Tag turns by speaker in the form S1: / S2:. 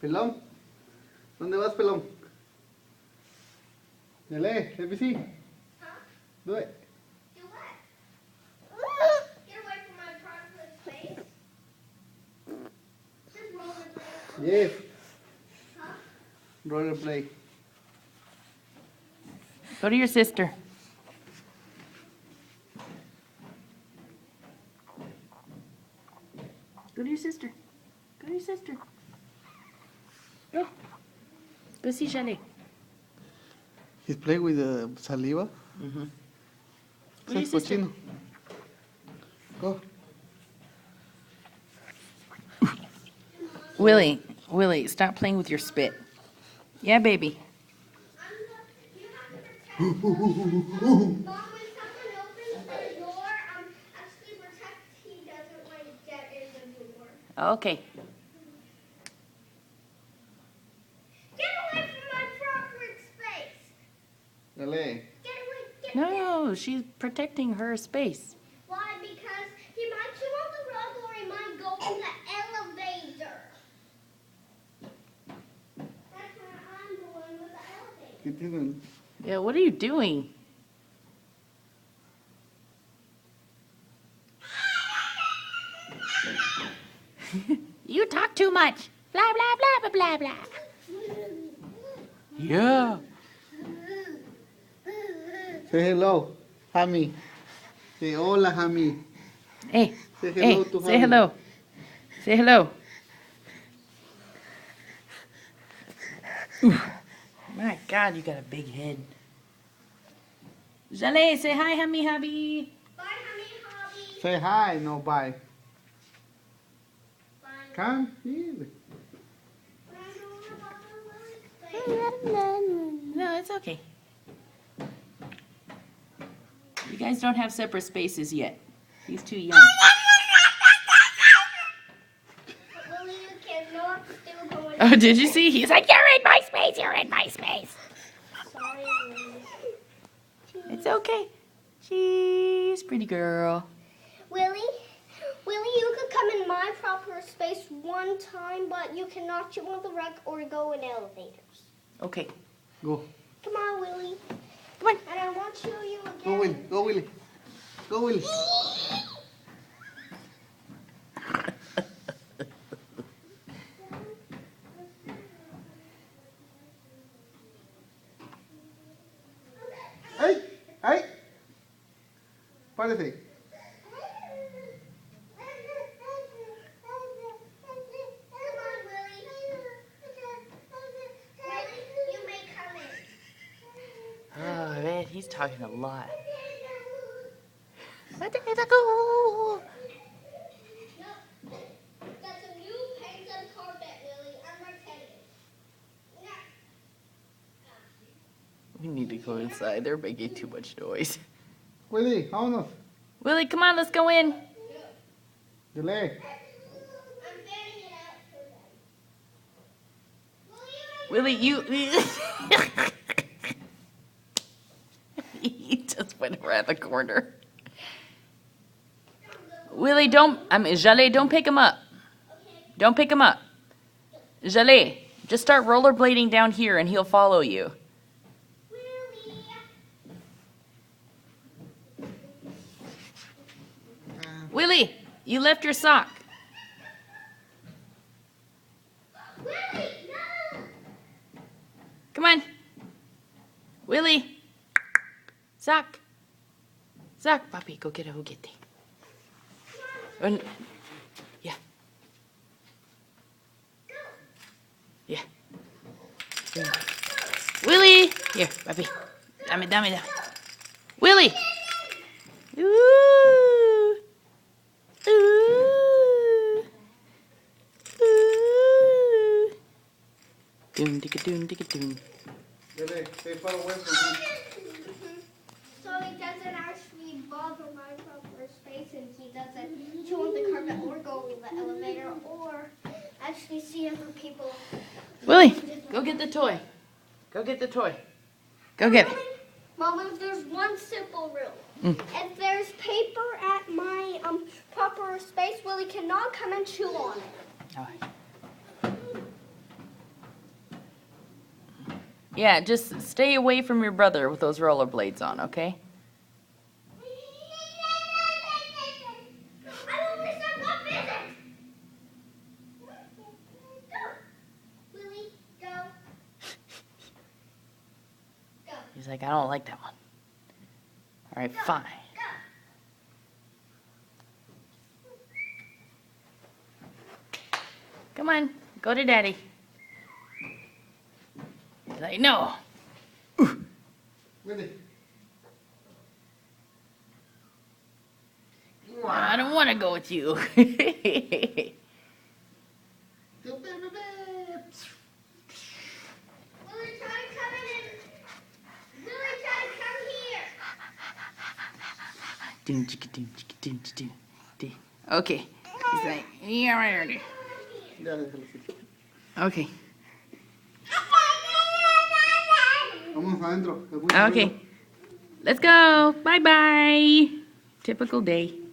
S1: Pelón, ¿dónde vas, Pelón? Dale, let me see.
S2: Huh?
S1: Do it.
S2: Do what? Get away from my private space. Just rollerblade.
S1: Yes,
S2: Huh?
S1: rollerblade.
S3: Go to your sister. Go to your sister. Go to your sister. Go. Go see Jaleh.
S1: He's playing with the saliva.
S3: Mm-hmm. Go to
S1: Says
S3: your sister.
S1: cochino. Go.
S3: Willie, stop playing with your spit. Yeah, baby.
S2: You have to protect. Mom, when someone opens the door, actually protect he doesn't like get in the door.
S3: Okay.
S2: Get away from my private space.
S1: Dale.
S2: Get away. Get
S3: No, she's protecting her space.
S2: Why? Because he might chew on the rug or he might go in the elevator. That's where I'm going with the elevator.
S1: ¿Qué tienen?
S3: Yeah, what are you doing? You talk too much. Blah, blah, blah, blah, blah, blah. Yeah.
S1: Say hello, Hami. Say hola, Hami.
S3: Hey,
S1: Say hello
S3: hey,
S1: to
S3: say
S1: Hami.
S3: hello. Say hello. Oof. My God, you got a big head. Jaleh, say hi, Hami Habi.
S2: Bye, honey, hobby.
S1: Say hi, no bye.
S2: Bye.
S1: Come here.
S2: But I don't want to bother Willie's
S3: No, it's okay. You guys don't have separate spaces yet. He's too young.
S2: But Willie, you cannot still go in.
S3: Oh, did you see? He's like, you're in my space, you're in my space.
S2: Sorry, Willie.
S3: It's okay. She's pretty girl.
S2: Willie, you could come in my proper space one time, but you cannot chew on the rug or go in elevators.
S3: Okay.
S1: Go.
S2: Come on, Willie.
S3: Come on.
S2: And I won't chew you again.
S1: Go, Willie. Go, Willie. Go, Willie. ¡Ay! ¡Ay! Párese.
S2: Come on, Willie. Willie, you may come in.
S3: Oh, man, he's talking a lot.
S2: No, that's a new painted carpet, Willie. I'm rotating. Yeah.
S3: We need to go inside. They're making too much noise.
S1: Willie, vámonos.
S3: Willie, come on, let's go in.
S1: Dale.
S2: I'm fanning it out for them.
S3: Willie, you... He just went around the corner. Willie, Jaleh, don't pick him up. Don't pick him up. Jaleh, just start rollerblading down here and he'll follow you.
S2: Willie.
S3: Willie, you left your sock.
S2: Willie, no.
S3: Come on. Willie. Sock. Sock, papi, go get a juguete. Yeah. Yeah. Willie! Here, papi. Dame. Willie! Ooh! Ooh! Ooh! Doom, digga, doom, digga, doom.
S1: Dale, stay far away from him.
S2: So it doesn't actually bother my proper space and he doesn't chew on the carpet or go in the elevator or actually see other people.
S3: Willie, go get the toy. Go get the toy. Go get it.
S2: Mama, there's one simple rule.
S3: Mm.
S2: If there's paper at my proper space, Willie cannot come and chew on it.
S3: All right. Yeah, just stay away from your brother with those rollerblades on, okay?
S2: I will miss our visit. Go. Willie, go. Go.
S3: He's like, I don't like that one. All right, fine.
S2: Go.
S3: Come on, go to daddy. He's like, no.
S1: Willie.
S3: I don't want to go with you.
S2: Willie, try to come in and... Willie, try to come here.
S3: Doom, chicka, doom, chicka, doom, doom, doom. Okay. He's like, yeah, right, right.
S1: Ya, déjalo así.
S3: Okay.
S1: Vamos adentro.
S3: Okay. Let's go. Bye bye. Typical day.